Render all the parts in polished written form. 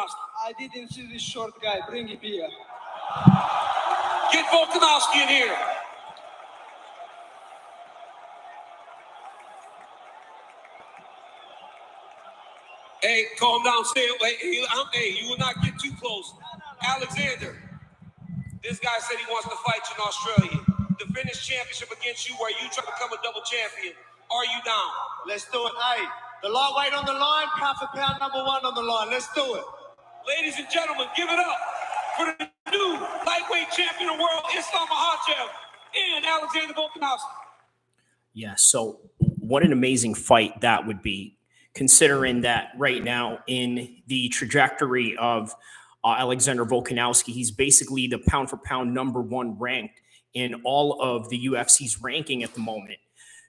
Volkanovski? I didn't see this short guy. Bring him here. Get Volkanovski in here. Hey, calm down. Stay away. Hey, you will not get too close. Alexander, this guy said he wants to fight you in Australia. Defend his championship against you where you try to become a double champion. Are you down? Let's do it. Hey, the lightweight on the line, pound for pound number one on the line. Let's do it. Ladies and gentlemen, give it up for the new lightweight champion of the world, Islam Makhachev, and Alexander Volkanovski. Yeah, so what an amazing fight that would be, considering that right now in the trajectory of Alexander Volkanovski, he's basically the pound for pound number one ranked in all of the UFC's ranking at the moment.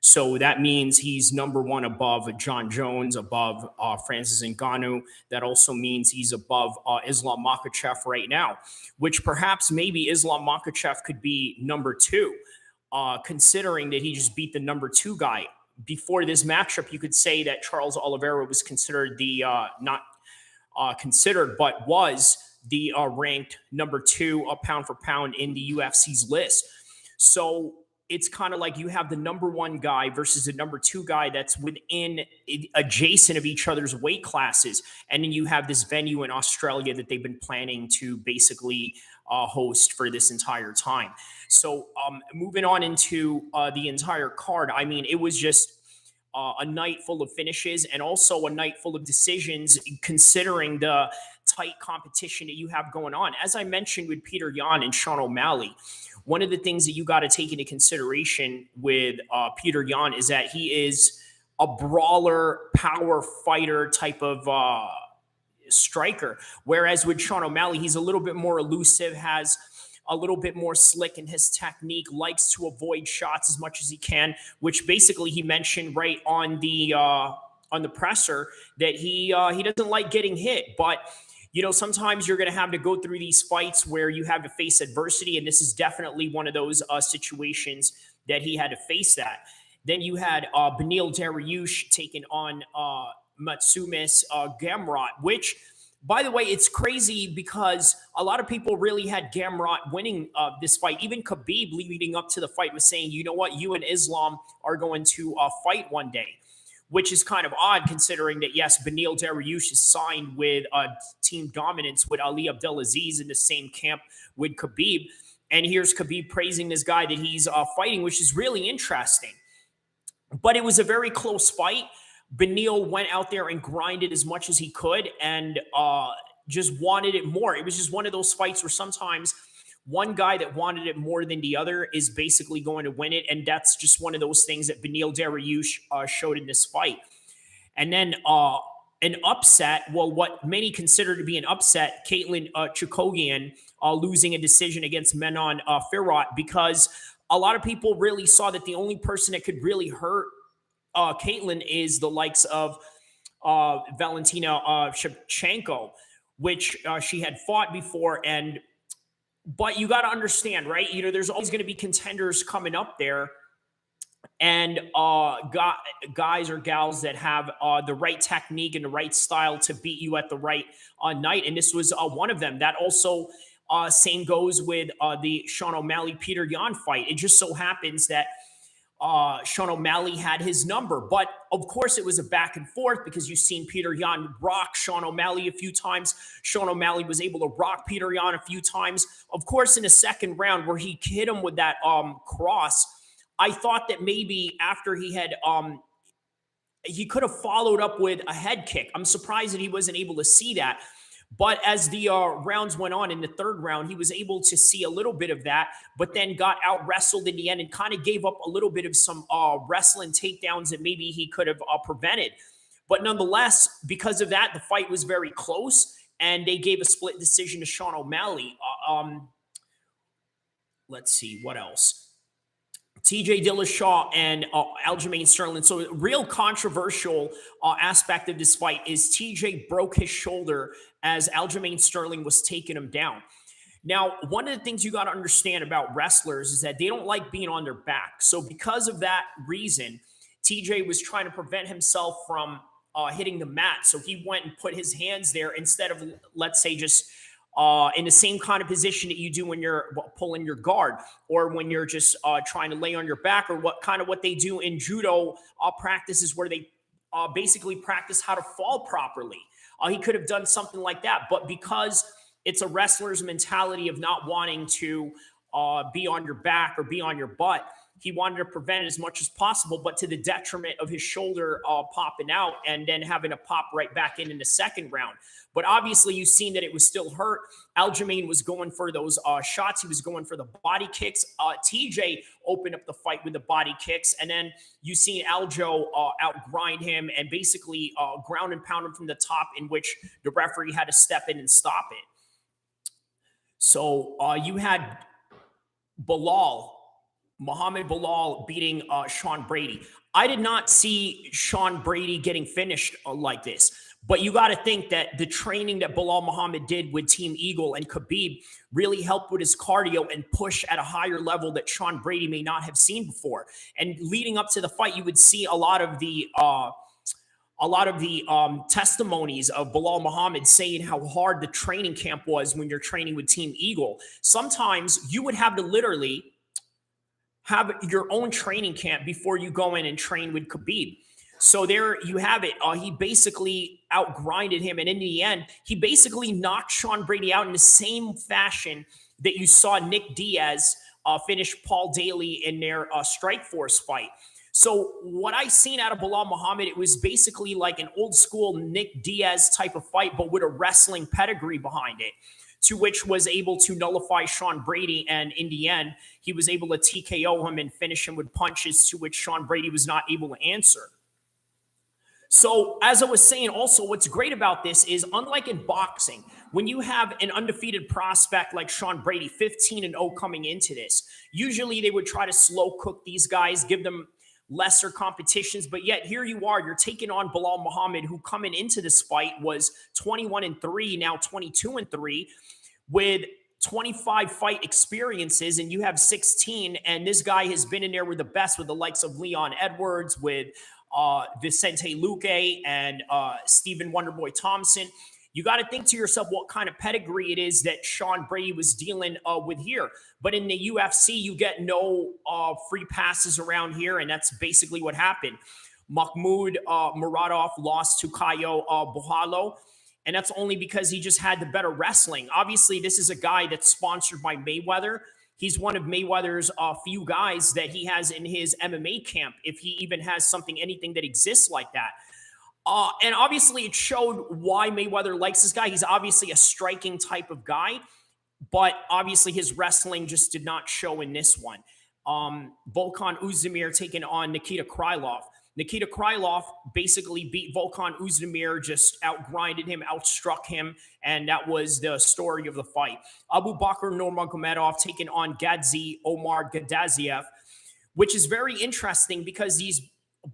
So that means he's number one above John Jones, above Francis Ngannou. That also means he's above Islam Makhachev right now, which perhaps maybe Islam Makhachev could be number two, considering that he just beat the number two guy. Before this matchup, you could say that Charles Oliveira was considered the, not considered, but was the ranked number two pound for pound in the UFC's list. So it's kind of like you have the number one guy versus the number two guy that's within adjacent of each other's weight classes. And then you have this venue in Australia that they've been planning to basically host for this entire time. So moving on into the entire card, I mean, it was just a night full of finishes and also a night full of decisions, considering the tight competition that you have going on. As I mentioned with Peter Yan and Sean O'Malley, one of the things that you got to take into consideration with Peter Yan is that he is a brawler, power fighter type of striker. Whereas with Sean O'Malley, he's a little bit more elusive, has a little bit more slick in his technique, likes to avoid shots as much as he can, which basically he mentioned right on the presser that he doesn't like getting hit. But you know, sometimes you're going to have to go through these fights where you have to face adversity, and this is definitely one of those situations that he had to face that. Then you had Beneil Dariush taking on Matsumis Gamrot, which, by the way, it's crazy because a lot of people really had Gamrot winning this fight. Even Khabib leading up to the fight was saying, you know what, you and Islam are going to fight one day, which is kind of odd considering that, yes, Beneil Dariush is signed with Team Dominance with Ali Abdelaziz in the same camp with Khabib. And here's Khabib praising this guy that he's fighting, which is really interesting. But it was a very close fight. Beneil went out there and grinded as much as he could and just wanted it more. It was just one of those fights where sometimes one guy that wanted it more than the other is basically going to win it. And that's just one of those things that Beneil Dariush showed in this fight. And then an upset, well, what many consider to be an upset, Caitlin Chukogian losing a decision against Menon Firat, because a lot of people really saw that the only person that could really hurt Caitlin is the likes of Valentina Shevchenko, which she had fought before. But you got to understand, right? You know, there's always going to be contenders coming up there, and guys or gals that have the right technique and the right style to beat you at the right night. And this was one of them. That also same goes with the Sean O'Malley Peter Yan fight. It just so happens that Sean O'Malley had his number. But of course, it was a back and forth because you've seen Peter Yan rock Sean O'Malley a few times. Sean O'Malley was able to rock Peter Yan a few times. Of course, in the second round where he hit him with that cross, I thought that maybe after he had he could have followed up with a head kick. I'm surprised that he wasn't able to see that. But as the rounds went on in the third round, he was able to see a little bit of that, but then got out wrestled in the end and kind of gave up a little bit of some wrestling takedowns that maybe he could have prevented. But nonetheless, because of that, the fight was very close, and they gave a split decision to Sean O'Malley. Let's see, what else? TJ Dillashaw and Aljamain Sterling. So a real controversial aspect of this fight is TJ broke his shoulder as Aljamain Sterling was taking him down. Now, one of the things you got to understand about wrestlers is that they don't like being on their back. So because of that reason, TJ was trying to prevent himself from hitting the mat. So he went and put his hands there instead of, let's say, just in the same kind of position that you do when you're pulling your guard, or when you're just trying to lay on your back, or what they do in judo practices, where they basically practice how to fall properly. He could have done something like that, but because it's a wrestler's mentality of not wanting to be on your back or be on your butt, he wanted to prevent it as much as possible, but to the detriment of his shoulder popping out and then having to pop right back in the second round. But obviously, you've seen that it was still hurt. Aljamain was going for those shots. He was going for the body kicks. TJ opened up the fight with the body kicks. And then you've seen Aljo outgrind him and basically ground and pound him from the top, in which the referee had to step in and stop it. So you had Muhammad Bilal beating Sean Brady. I did not see Sean Brady getting finished like this, but you got to think that the training that Bilal Muhammad did with Team Eagle and Khabib really helped with his cardio and push at a higher level that Sean Brady may not have seen before. And leading up to the fight, you would see a lot of the testimonies of Bilal Muhammad saying how hard the training camp was when you're training with Team Eagle. Sometimes you would have to literally have your own training camp before you go in and train with Khabib. So there you have it. He basically outgrinded him. And in the end, he basically knocked Sean Brady out in the same fashion that you saw Nick Diaz finish Paul Daly in their Strikeforce fight. So what I seen out of Bilal Muhammad, it was basically like an old school Nick Diaz type of fight, but with a wrestling pedigree behind it, to which was able to nullify Sean Brady. And in the end, he was able to TKO him and finish him with punches, to which Sean Brady was not able to answer. So as I was saying, also, what's great about this is, unlike in boxing, when you have an undefeated prospect like Sean Brady, 15-0 coming into this, usually they would try to slow cook these guys, give them lesser competitions, but yet here you are, you're taking on Bilal Muhammad, who coming into this fight was 21-3, now 22-3, with 25 fight experiences, and you have 16, and this guy has been in there with the best, with the likes of Leon Edwards, with Vicente Luque, and Stephen Wonderboy Thompson. You got to think to yourself what kind of pedigree it is that Sean Brady was dealing with here. But in the UFC, you get no free passes around here, and that's basically what happened. Mahmoud Muradov lost to Caio Borralho, and that's only because he just had the better wrestling. Obviously, this is a guy that's sponsored by Mayweather. He's one of Mayweather's few guys that he has in his MMA camp, if he even has anything that exists like that. And obviously, it showed why Mayweather likes this guy. He's obviously a striking type of guy, but obviously his wrestling just did not show in this one. Volkan Oezdemir taking on Nikita Krylov. Nikita Krylov basically beat Volkan Oezdemir, just outgrinded him, outstruck him, and that was the story of the fight. Abu Bakr Nurmagomedov taking on Gadzi Omar Gadaziev, which is very interesting because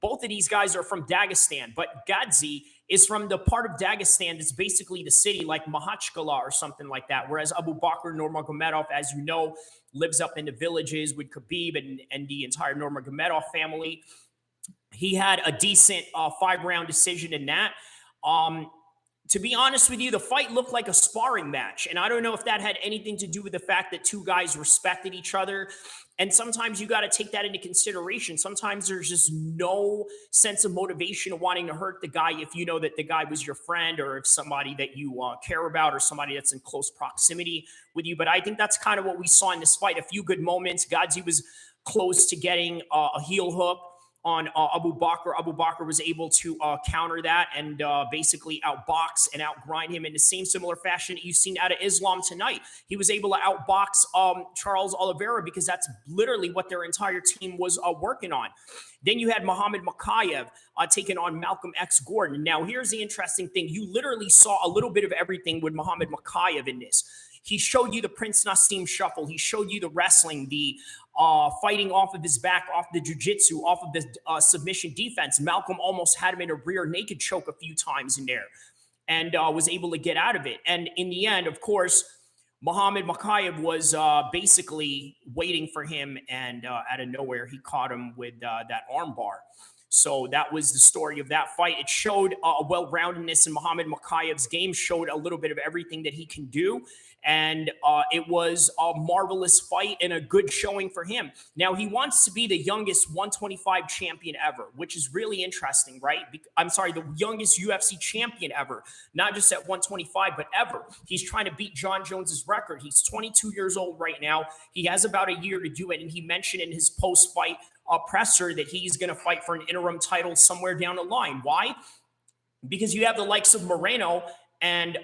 both of these guys are from Dagestan, but Gadzi is from the part of Dagestan that's basically the city like Makhachkala or something like that, whereas Abu Bakr Nurmagomedov, as you know, lives up in the villages with Khabib and the entire Nurmagomedov family. He had a decent 5-round decision in that. To be honest with you, the fight looked like a sparring match. And I don't know if that had anything to do with the fact that two guys respected each other. And sometimes you got to take that into consideration. Sometimes there's just no sense of motivation of wanting to hurt the guy if you know that the guy was your friend, or if somebody that you care about, or somebody that's in close proximity with you. But I think that's kind of what we saw in this fight. A few good moments. Gadzi was close to getting a heel hook on Abu Bakr. Abu Bakr was able to counter that and basically outbox and outgrind him in the same similar fashion that you've seen out of Islam tonight. He was able to outbox Charles Oliveira, because that's literally what their entire team was working on. Then you had Muhammad Makayev taking on Malcolm X Gordon. Now, here's the interesting thing. You literally saw a little bit of everything with Muhammad Makayev in this. He showed you the Prince Nassim shuffle. He showed you the wrestling, the fighting off of his back, off the jiu-jitsu, off of the submission defense. Malcolm almost had him in a rear naked choke a few times in there and was able to get out of it. And in the end, of course, Muhammad Makayev was basically waiting for him, and out of nowhere, he caught him with that arm bar. So that was the story of that fight. It showed a well-roundedness in Muhammad Mokaev's game, showed a little bit of everything that he can do. And it was a marvelous fight and a good showing for him. Now, he wants to be the youngest 125 champion ever, which is really interesting, right? I'm sorry, the youngest UFC champion ever, not just at 125, but ever. He's trying to beat John Jones's record. He's 22 years old right now. He has about a year to do it. And he mentioned in his post-fight presser that he's going to fight for an interim title somewhere down the line. Why? Because you have the likes of Moreno and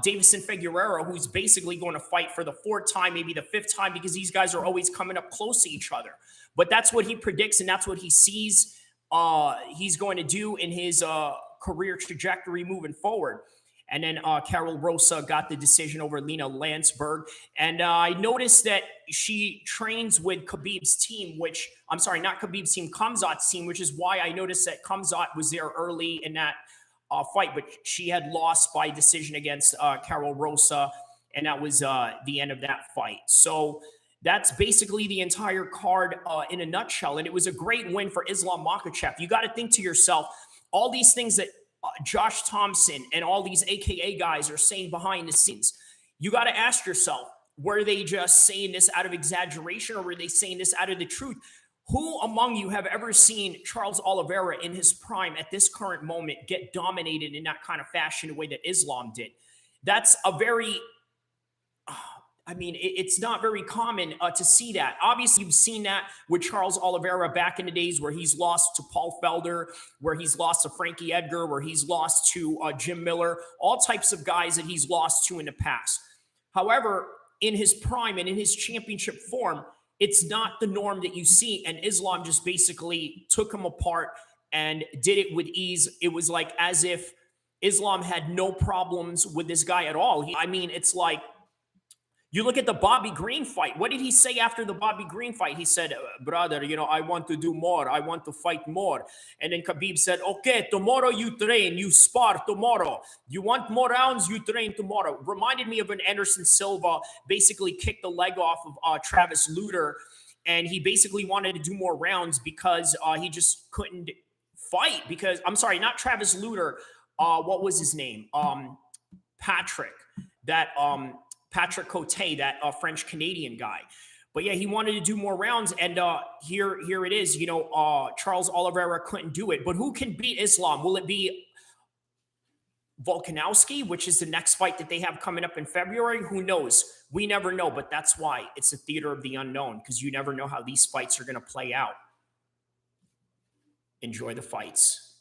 Davison Figueroa, who's basically going to fight for the fourth time, maybe the fifth time, because these guys are always coming up close to each other. But that's what he predicts, and that's what he sees he's going to do in his career trajectory moving forward. And then Carol Rosa got the decision over Lena Landsberg. And I noticed that she trains with Khabib's team, which, I'm sorry, not Khabib's team, Khamzat's team, which is why I noticed that Khamzat was there early in that fight, but she had lost by decision against Carol Rosa, and that was the end of that fight. So that's basically the entire card in a nutshell, and it was a great win for Islam Makhachev. You got to think to yourself, all these things that Josh Thompson and all these AKA guys are saying behind the scenes, you got to ask yourself, were they just saying this out of exaggeration, or were they saying this out of the truth? Who among you have ever seen Charles Oliveira in his prime at this current moment get dominated in that kind of fashion, the way that Islam did? That's a very, it's not very common to see that. Obviously, you've seen that with Charles Oliveira back in the days where he's lost to Paul Felder, where he's lost to Frankie Edgar, where he's lost to Jim Miller, all types of guys that he's lost to in the past. However, in his prime and in his championship form, it's not the norm that you see, and Islam just basically took him apart and did it with ease. It was like as if Islam had no problems with this guy at all. It's like, you look at the Bobby Green fight. What did he say after the Bobby Green fight? He said, brother, I want to do more. I want to fight more. And then Khabib said, okay, tomorrow you train, you spar tomorrow. You want more rounds, you train tomorrow. Reminded me of when Anderson Silva basically kicked the leg off of Travis Lutter. And he basically wanted to do more rounds because he just couldn't fight. Because, I'm sorry, not Travis Lutter. What was his name? Patrick. Patrick Cote, that French-Canadian guy. But yeah, he wanted to do more rounds, and here it is. Charles Oliveira couldn't do it. But who can beat Islam? Will it be Volkanovski, which is the next fight that they have coming up in February? Who knows? We never know, but that's why it's a theater of the unknown, because you never know how these fights are going to play out. Enjoy the fights.